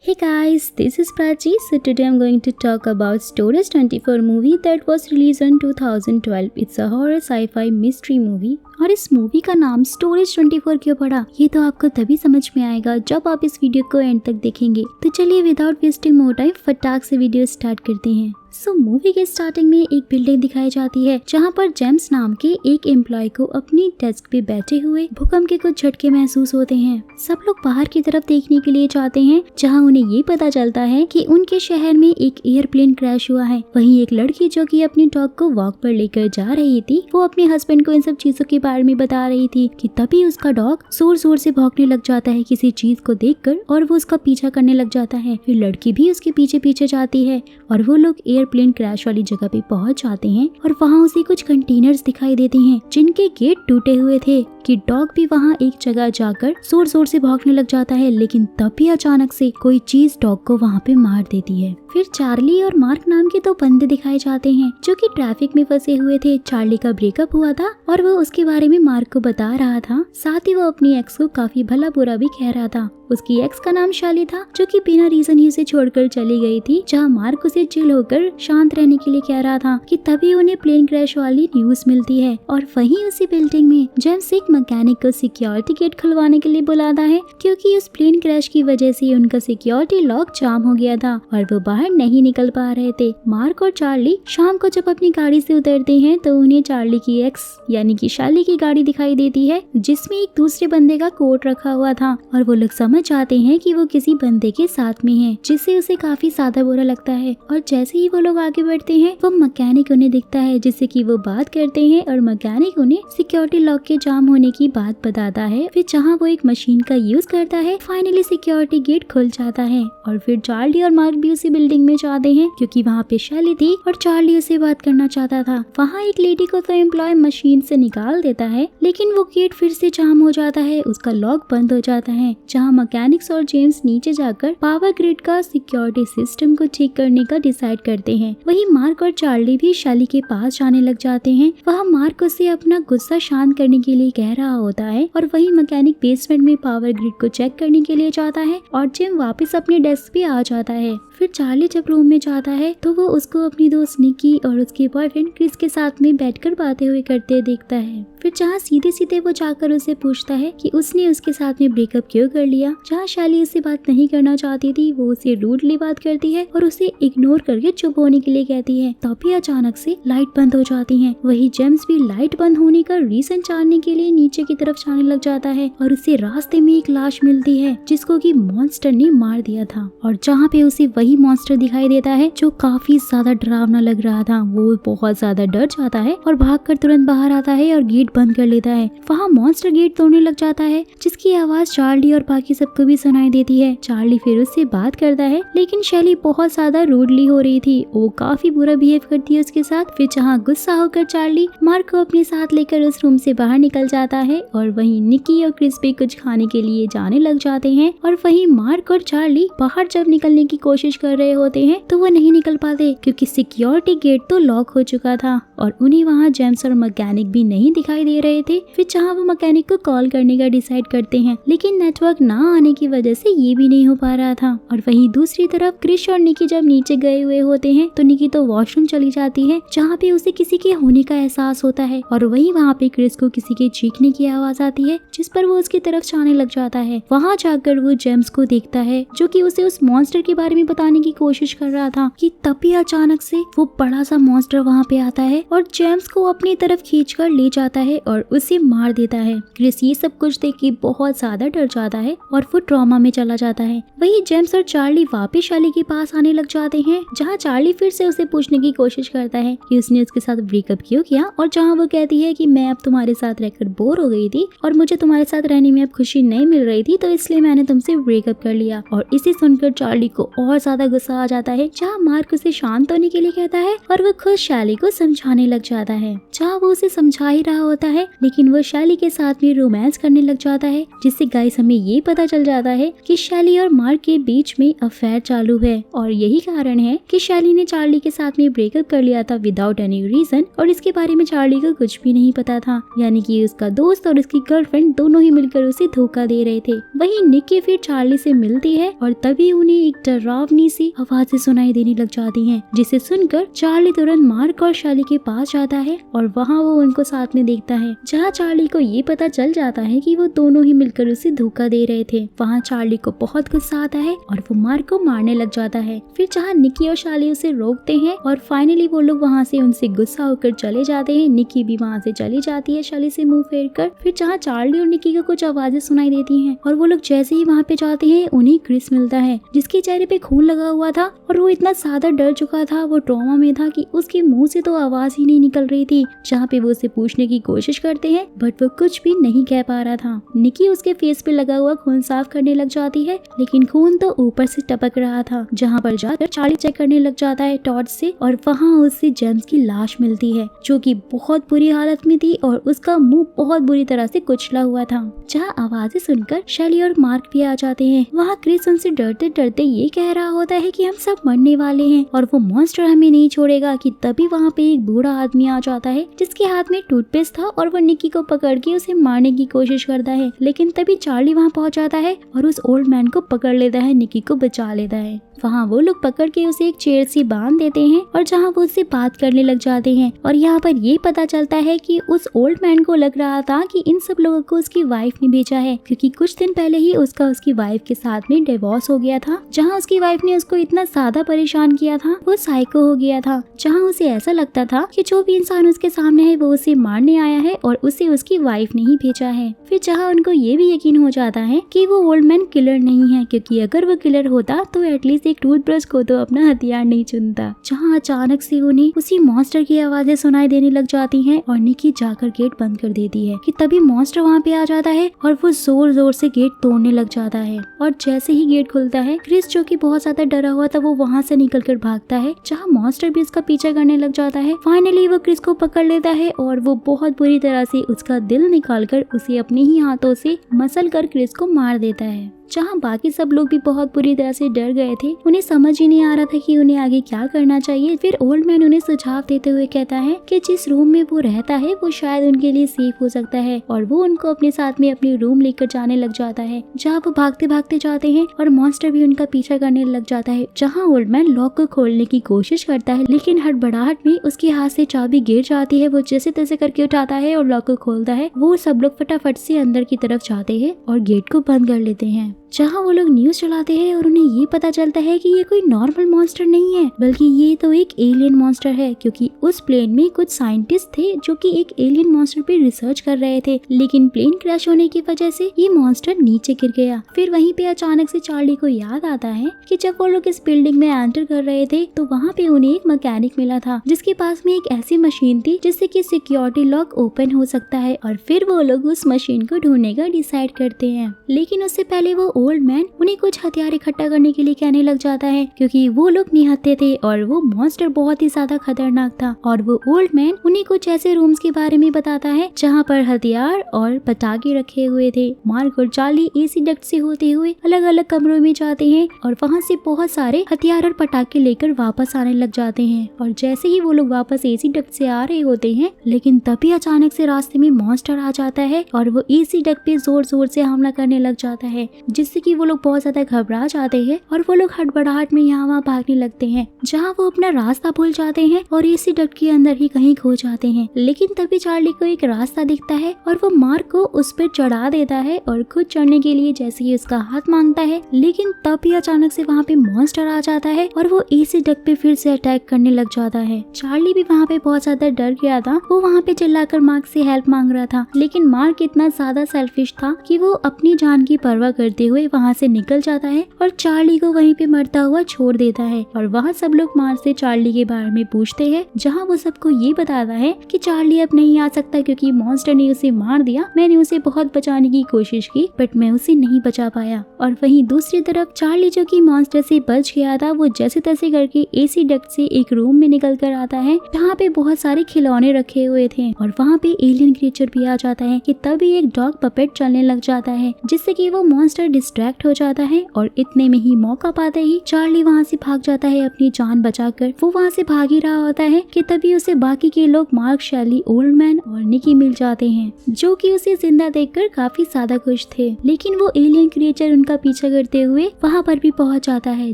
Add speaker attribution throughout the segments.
Speaker 1: Hey guys, this is Prachi. So today I'm going to talk about Storage 24 movie that was released in 2012. It's a horror sci-fi mystery movie. और इस movie का नाम storage 24 क्यों पड़ा, ये तो आपको तभी समझ में आएगा जब आप इस वीडियो को एंड तक देखेंगे। तो चलिए विदाउट वेस्टिंग मोर टाइम फटाक से वीडियो स्टार्ट करते हैं। मूवी के स्टार्टिंग में एक बिल्डिंग दिखाई जाती है जहाँ पर जेम्स नाम के एक एम्प्लॉय को अपनी डेस्क पे बैठे हुए भूकंप के कुछ झटके महसूस होते हैं। सब लोग बाहर की तरफ देखने के लिए जाते हैं जहाँ उन्हें ये पता चलता है कि उनके शहर में एक एयरप्लेन क्रैश हुआ है। वहीं एक लड़की जो कि अपनी डॉग को वॉक पर लेकर जा रही थी, वो अपने हस्बैंड को इन सब चीजों के बारे में बता रही थी कि तभी उसका डॉग जोर जोर से भौंकने लग जाता है किसी चीज को देखकर और वो उसका पीछा करने लग जाता है। फिर लड़की भी उसके पीछे पीछे जाती है और वो लोग एयरप्लेन क्रैश वाली जगह पे पहुंच जाते हैं और वहाँ उसे कुछ कंटेनर्स दिखाई देते हैं जिनके गेट टूटे हुए थे कि डॉग भी वहाँ एक जगह जाकर जोर जोर से भौंकने लग जाता है। लेकिन तभी अचानक से कोई चीज डॉग को वहाँ पे मार देती है। फिर चार्ली और मार्क नाम के दो बंदे दिखाए जाते हैं जो कि ट्रैफिक में फंसे हुए थे। चार्ली का ब्रेकअप हुआ था और वो उसके बारे में मार्क को बता रहा था, साथ ही वो अपनी एक्स को काफी भला बुरा भी कह रहा था। उसकी एक्स का नाम शाली था जो कि बिना रीजन ही उसे छोड़कर चली गई थी, जहाँ मार्क उसे चिल होकर शांत रहने के लिए कह रहा था कि तभी उन्हें प्लेन क्रैश वाली न्यूज मिलती है। और वहीं उसी बिल्डिंग में जेम्स एक मैकेनिक को सिक्योरिटी गेट खुलवाने के लिए बुलाता है क्योंकि उस प्लेन क्रैश की वजह से उनका सिक्योरिटी लॉक जाम हो गया था और वो बाहर नहीं निकल पा रहे थे। मार्क और चार्ली शाम को जब अपनी गाड़ी से उतरते हैं तो उन्हें चार्ली की एक्स यानी कि शाली की गाड़ी दिखाई देती है जिसमें एक दूसरे बंदे का कोट रखा हुआ था और वो लोग समझ जाते हैं कि वो किसी बंदे के साथ में है, जिससे उसे काफी ज्यादा बुरा लगता है। और जैसे ही वो लोग आगे बढ़ते हैं वो मैकेनिक उन्हें दिखता है जिससे कि वो बात करते हैं और मैकेनिक उन्हें सिक्योरिटी लॉक के जाम होने की बात बताता है। फिर जहाँ वो एक मशीन का यूज करता है फाइनली सिक्योरिटी गेट खुल जाता है और फिर चार्ली और मार्क भी उसी बिल्डिंग में जाते हैं क्योंकि वहाँ पे शैली थी और चार्ली उसे बात करना चाहता था। वहाँ एक लेडी को तो एम्प्लॉय मशीन से निकाल देता है लेकिन वो गेट फिर से जाम हो जाता है, उसका लॉक बंद हो जाता है। जहाँ मैकेनिक्स और जेम्स नीचे जाकर पावर ग्रिड का सिक्योरिटी सिस्टम को ठीक करने का डिसाइड करते हैं। वहीं मार्क और चार्ली भी शैली के पास जाने लग जाते हैं। वहाँ मार्क उसे अपना गुस्सा शांत करने के लिए कह रहा होता है और वही मैकेनिक बेसमेंट में पावर ग्रिड को चेक करने के लिए जाता है और जेम वापस अपने डेस्क पे आ जाता है। फिर चार्ली जब रूम में जाता है तो वो उसको अपनी दोस्त निकी और उसके बॉयफ्रेंड क्रिस के साथ में बैठकर बातें हुए करते देखता है। फिर जहाँ सीधे सीधे वो जाकर उसे पूछता है कि उसने उसके साथ में ब्रेकअप क्यों कर लिया। जहाँ शैली उससे बात नहीं करना चाहती थी वो उसे रूडली बात करती है और उसे इग्नोर करके चुप होने के लिए कहती है। तभी अचानक से लाइट बंद हो जाती है। वही जेम्स भी लाइट बंद होने का रीजन जानने के लिए नीचे की तरफ जाने लग जाता है और उसे रास्ते में एक लाश मिलती है जिसको कि मॉन्स्टर ने मार दिया था। और जहाँ पे उसे वही मॉन्स्टर दिखाई देता है जो काफी ज्यादा डरावना लग रहा था। वो बहुत ज्यादा डर जाता है और भागकर तुरंत बाहर आता है और गेट बंद कर लेता है। वहाँ मॉन्स्टर गेट तोड़ने लग जाता है जिसकी आवाज चार्ली और बाकी सबको भी सुनाई देती है। चार्ली फिर उससे बात करता है लेकिन शैली बहुत ज्यादा रूडली हो रही थी, वो काफी बुरा बिहेव करती है उसके साथ। फिर जहाँ गुस्सा होकर चार्ली मार्क को अपने साथ लेकर उस रूम से बाहर निकल जाता है और वहीं निकी और क्रिस भी कुछ खाने के लिए जाने लग जाते हैं। और वहीं मार्क और चार्ली बाहर जब निकलने की कोशिश कर रहे होते हैं तो वो नहीं निकल पाते क्योंकि सिक्योरिटी गेट तो लॉक हो चुका था और उन्हें वहाँ जेम्स और मैकेनिक भी नहीं दिखाई दे रहे थे। फिर जहाँ वो मैकेनिक को कॉल करने का डिसाइड करते हैं लेकिन नेटवर्क ना आने की वजह से ये भी नहीं हो पा रहा था। और वहीं दूसरी तरफ क्रिश और निकी जब नीचे गए हुए होते हैं तो निकी तो वॉशरूम चली जाती है जहाँ पे उसे किसी के होने का एहसास होता है और वहीं वहाँ पे क्रिस को किसी के चीखने की आवाज आती है जिस पर वो उसकी तरफ जाने लग जाता है। वहाँ जाकर वो जेम्स को देखता है जो कि उसे उस मॉन्स्टर के बारे में बताने की कोशिश कर रहा था कि तभी अचानक से वो बड़ा सा मॉन्स्टर वहाँ पे आता है और जेम्स को अपनी तरफ खींचकर ले जाता है और उसे मार देता है। क्रिस ये सब कुछ देख के बहुत ज्यादा डर जाता है और वो ट्रॉमा में चला जाता है। वही जेम्स और चार्ली वापस शैली के पास आने लग जाते हैं जहाँ चार्ली फिर से उसे पूछने की कोशिश करता है कि उसने उसके साथ ब्रेकअप क्यों किया और जहाँ वो कहती है कि मैं अब तुम्हारे साथ रहकर बोर हो गई थी और मुझे तुम्हारे साथ रहने में अब खुशी नहीं मिल रही थी तो इसलिए मैंने तुमसे ब्रेकअप कर लिया। और इसे सुनकर चार्ली को और ज्यादा गुस्सा आ जाता है जहाँ मार्क उसे शांत होने के लिए कहता है और वो खुद शैली को समझाने आने लग जाता है, जहाँ वो उसे समझा ही रहा होता है, लेकिन वो शैली के साथ में रोमांस करने लग जाता है, जिससे गाइस हमें ये पता चल जाता है कि शैली और मार्क के बीच में अफेयर चालू है और यही कारण है कि शैली ने चार्ली के साथ में ब्रेकअप कर लिया था विदाउट एनी रीजन और इसके बारे में चार्ली को कुछ भी नहीं पता था, यानी कि उसका दोस्त और उसकी गर्लफ्रेंड दोनों ही मिलकर उसे धोखा दे रहे थे। वहीं निक्की फिर चार्ली से मिलती है और तभी उन्हें एक डरावनी सी आवाजें सुनाई देने लग जाती हैं, जिसे सुनकर चार्ली तुरंत मार्क और शैली के पास जाता है और वहाँ वो उनको साथ में देखता है, जहाँ चार्ली को ये पता चल जाता है कि वो दोनों ही मिलकर उसे धोखा दे रहे थे। वहाँ चार्ली को बहुत गुस्सा आता है और वो मार्क को मारने लग जाता है। फिर जहाँ निक्की और शैली उसे रोकते हैं और फाइनली वो लोग वहाँ से उनसे गुस्सा होकर चले जाते हैं। निक्की भी वहाँ से चली जाती है शैली से मुंह फेर कर। फिर जहाँ चार्ली और निक्की को कुछ आवाजें सुनाई देती हैं और वो लोग जैसे ही वहाँ पे जाते हैं उन्हें क्रिस मिलता है, जिसके चेहरे पे खून लगा हुआ था और वो इतना ज्यादा डर चुका था, वो ट्रॉमा में था कि उसके मुंह से तो आवाज ही नहीं निकल रही थी। जहाँ पे वो उसे पूछने की कोशिश करते हैं बट वो कुछ भी नहीं कह पा रहा था। निक्की उसके फेस पे लगा हुआ खून साफ करने लग जाती है, लेकिन खून तो ऊपर से टपक रहा था। जहाँ पर जाकर चार्ली चेक करने लग जाता है टॉर्च से और वहाँ उसे जेम्स की लाश मिलती है, जो कि बहुत बुरी हालत में थी और उसका मुंह बहुत बुरी तरह से कुचला हुआ था। जहाँ आवाजें सुनकर शैली और मार्क भी आ जाते हैं। वहाँ क्रिस उनसे डरते डरते ये कह रहा होता है कि हम सब मरने वाले हैं और वो मॉन्स्टर हमें नहीं छोड़ेगा कि तभी वहाँ पे एक बूढ़ा आदमी आ जाता है, जिसके हाथ में टूथपेस्ट था और वो निक्की को पकड़ के उसे मारने की कोशिश करता है, लेकिन तभी चार्ली वहाँ पहुँच जाता है और उस ओल्ड मैन को पकड़ लेता है, निक्की को बचा लेता है। वहाँ वो लोग पकड़ के उसे एक चेयर से बांध देते हैं और जहाँ वो उससे बात करने लग जाते हैं और यहाँ पर ये पता चलता है कि उस ओल्ड मैन को लग रहा था कि इन सब लोगों को उसकी वाइफ ने भेजा है, क्योंकि कुछ दिन पहले ही उसका उसकी वाइफ के साथ में डिवोर्स हो गया था। जहाँ उसकी वाइफ ने उसको इतना ज्यादा परेशान किया था, वो साइको हो गया था। जहाँ उसे ऐसा लगता था कि जो भी इंसान उसके सामने है वो उसे मारने आया है और उसे उसकी वाइफ ने ही भेजा है। फिर जहाँ उनको ये भी यकीन हो जाता है कि वो ओल्ड मैन किलर नहीं है, क्योंकि अगर वो किलर होता तो एटलीस्ट एक टूथब्रश को तो अपना हथियार नहीं चुनता। जहाँ अचानक से उन्हें उसी मॉन्स्टर की आवाजें सुनाई देने लग जाती हैं और निक्की जाकर गेट बंद कर देती है कि तभी मॉन्स्टर वहाँ पे आ जाता है और वो जोर जोर से गेट तोड़ने लग जाता है। और जैसे ही गेट खुलता है क्रिस, जो कि बहुत ज्यादा डरा हुआ था, वो वहाँ से निकल कर भागता है, जहाँ मॉन्स्टर भी उसका पीछा करने लग जाता है। फाइनली वो क्रिस को पकड़ लेता है और वो बहुत बुरी तरह से उसका दिल निकालकर उसे अपने ही हाथों से मसल कर क्रिस को मार देता है। जहाँ बाकी सब लोग भी बहुत बुरी तरह से डर गए थे, उन्हें समझ ही नहीं आ रहा था कि उन्हें आगे क्या करना चाहिए। फिर ओल्ड मैन उन्हें सुझाव देते हुए कहता है कि जिस रूम में वो रहता है वो शायद उनके लिए सेफ हो सकता है और वो उनको अपने साथ में अपनी रूम लेकर जाने लग जाता है, जहाँ वो भागते भागते जाते हैं और मॉन्स्टर भी उनका पीछा करने लग जाता है। जहाँ ओल्ड मैन लॉक को खोलने की कोशिश करता है, लेकिन हड़बड़ाहट में उसके हाथ से चाबी गिर जाती है। वो जैसे तैसे करके उठाता है और लॉक को खोलता है। वो सब लोग फटाफट से अंदर की तरफ जाते हैं और गेट को बंद कर लेते हैं। जहाँ वो लोग न्यूज चलाते हैं और उन्हें ये पता चलता है कि ये कोई नॉर्मल मॉन्स्टर नहीं है, बल्कि ये तो एक एलियन मॉन्स्टर है, क्योंकि उस प्लेन में कुछ साइंटिस्ट थे जो कि एक एलियन मॉन्स्टर पे रिसर्च कर रहे थे, लेकिन प्लेन क्रैश होने की वजह से ये मॉन्स्टर नीचे गिर गया। फिर वहीं पे अचानक से चार्ली को याद आता है कि जब वो लोग इस बिल्डिंग में एंटर कर रहे थे तो वहाँ पे उन्हें एक मैकेनिक मिला था, जिसके पास में एक ऐसी मशीन थी जिससे कि सिक्योरिटी लॉक ओपन हो सकता है। और फिर वो लोग उस मशीन को ढूंढने का डिसाइड करते हैं, लेकिन उससे पहले वो ओल्ड मैन उन्हें कुछ हथियार इकट्ठा करने के लिए कहने लग जाता है, क्योंकि वो लोग निहत्थे थे और वो मॉन्स्टर बहुत ही ज्यादा खतरनाक था। और वो ओल्ड मैन उन्हें कुछ ऐसे रूम्स के बारे में बताता है जहाँ पर हथियार और पटाखे रखे हुए थे। मार्क और चार्ली एसी डक्ट से होते हुए अलग अलग कमरों में जाते हैं और वहाँ से बहुत सारे हथियार और पटाखे लेकर वापस आने लग जाते हैं। और जैसे ही वो लोग वापस एसी डक्ट से आ रहे होते हैं, लेकिन तभी अचानक से रास्ते में मॉन्स्टर आ जाता है और वो एसी डक्ट पे जोर जोर से हमला करने लग जाता है, जिससे कि वो लोग बहुत ज्यादा घबरा जाते हैं और वो लोग हड़बड़ाहट में यहाँ वहाँ भागने लगते हैं, जहाँ वो अपना रास्ता भूल जाते हैं और एसी डक्ट के अंदर ही कहीं खो जाते हैं। लेकिन तभी चार्ली को एक रास्ता दिखता है और वो मार्क को उस पर चढ़ा देता है और खुद चढ़ने के लिए जैसे ही उसका हाथ मांगता है, लेकिन तभी अचानक से वहाँ पे मॉन्स्टर आ जाता है और वो एसी डक्ट पे फिर से अटैक करने लग जाता है। चार्ली भी वहाँ पे बहुत ज्यादा डर गया था। वो वहाँ पे चिल्लाकर मार्क से हेल्प मांग रहा था, लेकिन मार्क इतना ज्यादा सेल्फिश था कि वो अपनी जान की परवाह करते हुए हुए वहाँ से निकल जाता है और चार्ली को वहीं पे मरता हुआ छोड़ देता है। और वहाँ सब लोग मार्स से चार्ली के बारे में पूछते हैं, जहाँ वो सबको ये बताता है कि चार्ली अब नहीं आ सकता क्योंकि मॉन्स्टर ने उसे मार दिया। मैंने उसे बहुत बचाने की कोशिश की बट मैं उसे नहीं बचा पाया। और वहीं दूसरी तरफ चार्ली जो कि मॉन्स्टर से बच गया था, वो जैसे तैसे करके एसी डक्ट से एक रूम में निकल कर आता है जहाँ पे बहुत सारे खिलौने रखे हुए थे। और वहाँ पे एलियन क्रिएचर भी आ जाता है कि तभी एक डॉग पपेट चलने लग जाता है, जिससे कि वो मॉन्स्टर डिस्ट्रैक्ट हो जाता है। और इतने में ही मौका पाते ही चार्ली वहाँ से भाग जाता है अपनी जान बचाकर। वो वहाँ से भाग ही रहा होता है कि तभी उसे बाकी के लोग मार्क, शैली, ओल्ड मैन और निकी मिल जाते हैं, जो कि उसे जिंदा देखकर काफी ज्यादा खुश थे। लेकिन वो एलियन क्रिएचर उनका पीछा करते हुए वहाँ पर भी पहुँच जाता है,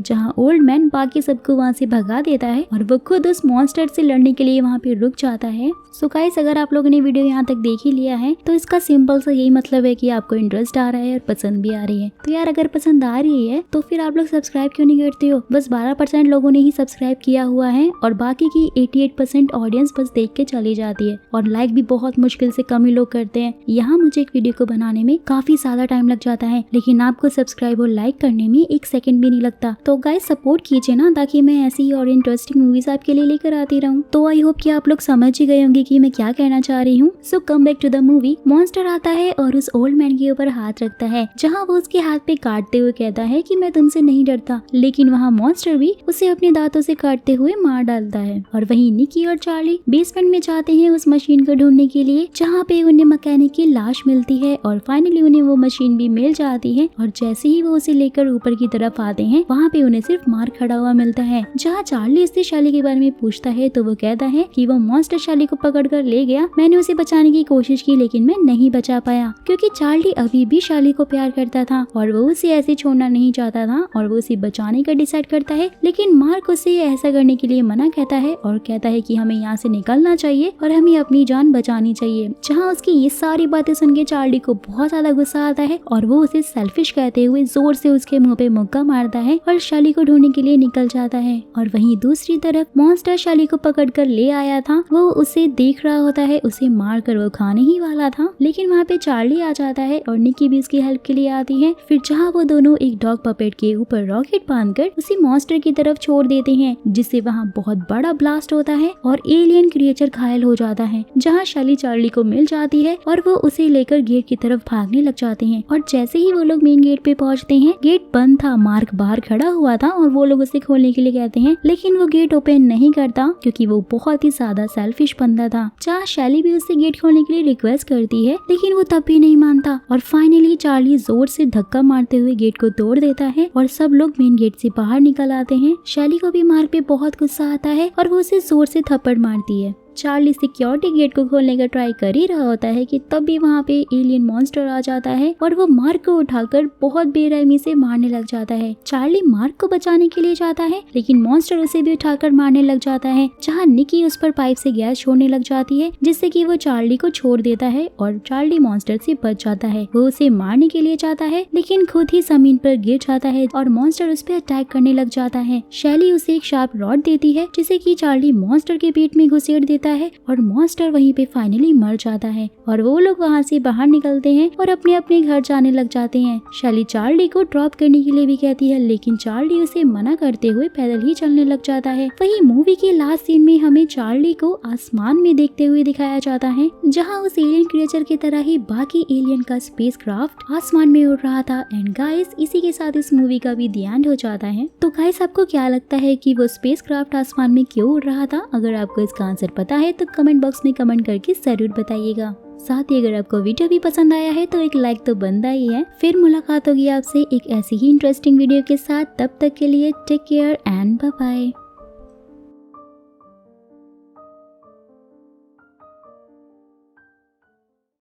Speaker 1: जहाँ ओल्ड मैन बाकी सबको वहाँ से भगा देता है और वो खुद उस मॉन्स्टर से लड़ने के लिए वहाँ पे रुक जाता है। सो गाइस, अगर आप लोगों ने वीडियो यहाँ तक देख ही लिया है तो इसका सिंपल सा यही मतलब है कि आपको इंटरेस्ट आ रहा है और पसंद भी आ रही है। तो यार अगर पसंद आ रही है तो फिर आप लोग सब्सक्राइब क्यों नहीं करते हो? बस 12% लोगों ने ही सब्सक्राइब किया हुआ है और बाकी की 88% ऑडियंस बस देख के चली जाती है और लाइक भी बहुत मुश्किल से कम ही लोग करते हैं। यहाँ मुझे एक वीडियो को बनाने में काफी ज्यादा टाइम लग जाता है, लेकिन आपको सब्सक्राइब और लाइक करने में 1 सेकंड भी नहीं लगता। तो गाइस सपोर्ट कीजिए ना, ताकि मैं ऐसी ही और इंटरेस्टिंग मूवीज आपके लिए लेकर आती रहूँ। तो आई होप कि आप लोग समझ ही गए होंगे कि मैं क्या कहना चाह रही हूँ। So come back to the movie. Monster आता है और उस ओल्ड मैन के ऊपर हाथ रखता है, जहाँ वो उसके हाथ पे काटते हुए कहता है कि मैं तुमसे नहीं डरता। लेकिन वहाँ मॉन्स्टर भी उसे अपने दांतों से काटते हुए मार डालता है। और वहीं निकी और चार्ली बेसमेंट में जाते हैं उस मशीन को ढूंढने के लिए, जहाँ पे उन्हें मैकेनिक की लाश मिलती है और फाइनली उन्हें वो मशीन भी मिल जाती है। और जैसे ही वो उसे लेकर ऊपर की तरफ आते हैं, वहाँ पे उन्हें सिर्फ मार खड़ा हुआ मिलता है। जहाँ चार्ली इससे शैली के बारे में पूछता है तो वो कहता है कि वो मॉन्स्टर शैली को पकड़ कर ले गया। मैंने उसे बचाने की कोशिश की लेकिन मैं नहीं बचा पाया, क्योंकि चार्ली अभी भी शैली को प्यार करता था और वो उसे ऐसे छोड़ना नहीं चाहता था और वो उसे बचाने का डिसाइड करता है। लेकिन मार्क उसे ऐसा करने के लिए मना कहता है और कहता है कि हमें यहाँ से निकलना चाहिए और हमें अपनी जान बचानी चाहिए। जहाँ उसकी ये सारी बातें सुन के चार्ली को बहुत ज्यादा गुस्सा आता है और वो उसे सेल्फिश कहते हुए जोर से उसके मुंह पे मुक्का मारता है और शैली को ढूंढने के लिए निकल जाता है। और वहीं दूसरी तरफ मॉन्स्टर शैली को पकड़ कर ले आया था, वो उसे देख रहा होता है, उसे मार कर वो खाने ही वाला था। लेकिन वहाँ पे चार्ली आ जाता है और निकी भी उसकी हेल्प के लिए आती है। फिर जहाँ वो दोनों एक डॉग पपेट के ऊपर रॉकेट बांधकर उसी मॉन्स्टर की तरफ छोड़ देते हैं, जिससे वहाँ बहुत बड़ा ब्लास्ट होता है और एलियन क्रिएचर घायल हो जाता है। जहाँ शैली चार्ली को मिल जाती है और वो उसे लेकर गेट की तरफ भागने लग जाते हैं। और जैसे ही वो लोग मेन गेट पे पहुँचते हैं, गेट बंद था, मार्क बाहर खड़ा हुआ था और वो लोग उसे खोलने के लिए कहते हैं, लेकिन वो गेट ओपन नहीं करता क्योंकि वो बहुत ही ज्यादा सेल्फिश बंदा था। जहाँ शैली भी उससे गेट खोलने के लिए रिक्वेस्ट करती है, लेकिन वो तब भी नहीं मानता। और फाइनली चार्ली जोर से धक्का मारते हुए गेट को तोड़ देता है और सब लोग मेन गेट से बाहर निकल आते हैं। शैली को भी मार्क पे बहुत गुस्सा आता है और वो उसे जोर से थप्पड़ मारती है। चार्ली सिक्योरिटी गेट को खोलने का ट्राई कर ही रहा होता है कि तब भी वहाँ पे एलियन मॉन्स्टर आ जाता है और वो मार्क को उठाकर बहुत बेरहमी से मारने लग जाता है। चार्ली मार्क को बचाने के लिए जाता है, लेकिन मॉन्स्टर उसे भी उठाकर मारने लग जाता है। जहाँ निकी उस पर पाइप से गैस छोड़ने लग जाती है, जिससे कि वो चार्ली को छोड़ देता है और चार्ली मॉन्स्टर से बच जाता है। वो उसे मारने के लिए जाता है, लेकिन खुद ही जमीन पर गिर जाता है और मॉन्स्टर उस पर अटैक करने लग जाता है। शैली उसे एक शार्प रॉड देती है, जिसे कि चार्ली मॉन्स्टर के पेट में घुसेड़ देता है और मॉन्स्टर वहीं पे फाइनली मर जाता है। और वो लोग वहाँ से बाहर निकलते हैं और अपने अपने घर जाने लग जाते हैं। शैली चार्ली को ड्रॉप करने के लिए भी कहती है, लेकिन चार्ली उसे मना करते हुए पैदल ही चलने लग जाता है। वही मूवी के लास्ट सीन में हमें चार्ली को आसमान में देखते हुए दिखाया जाता है, जहाँ उस एलियन क्रिएचर की तरह ही बाकी एलियन का स्पेसक्राफ्ट आसमान में उड़ रहा था। एंड गाइस, इसी के साथ इस मूवी का भी द एंड हो जाता है। तो गाइस, आपको क्या लगता है कि वो स्पेसक्राफ्ट आसमान में क्यों उड़ रहा था? अगर आपको इसका आंसर पता है तो कमेंट बॉक्स में कमेंट करके जरूर बताइएगा। साथ ही अगर आपको वीडियो भी पसंद आया है तो एक लाइक तो बनता ही है। फिर मुलाकात होगी आपसे एक ऐसी ही इंटरेस्टिंग वीडियो के साथ। तब तक के लिए take care and bye bye.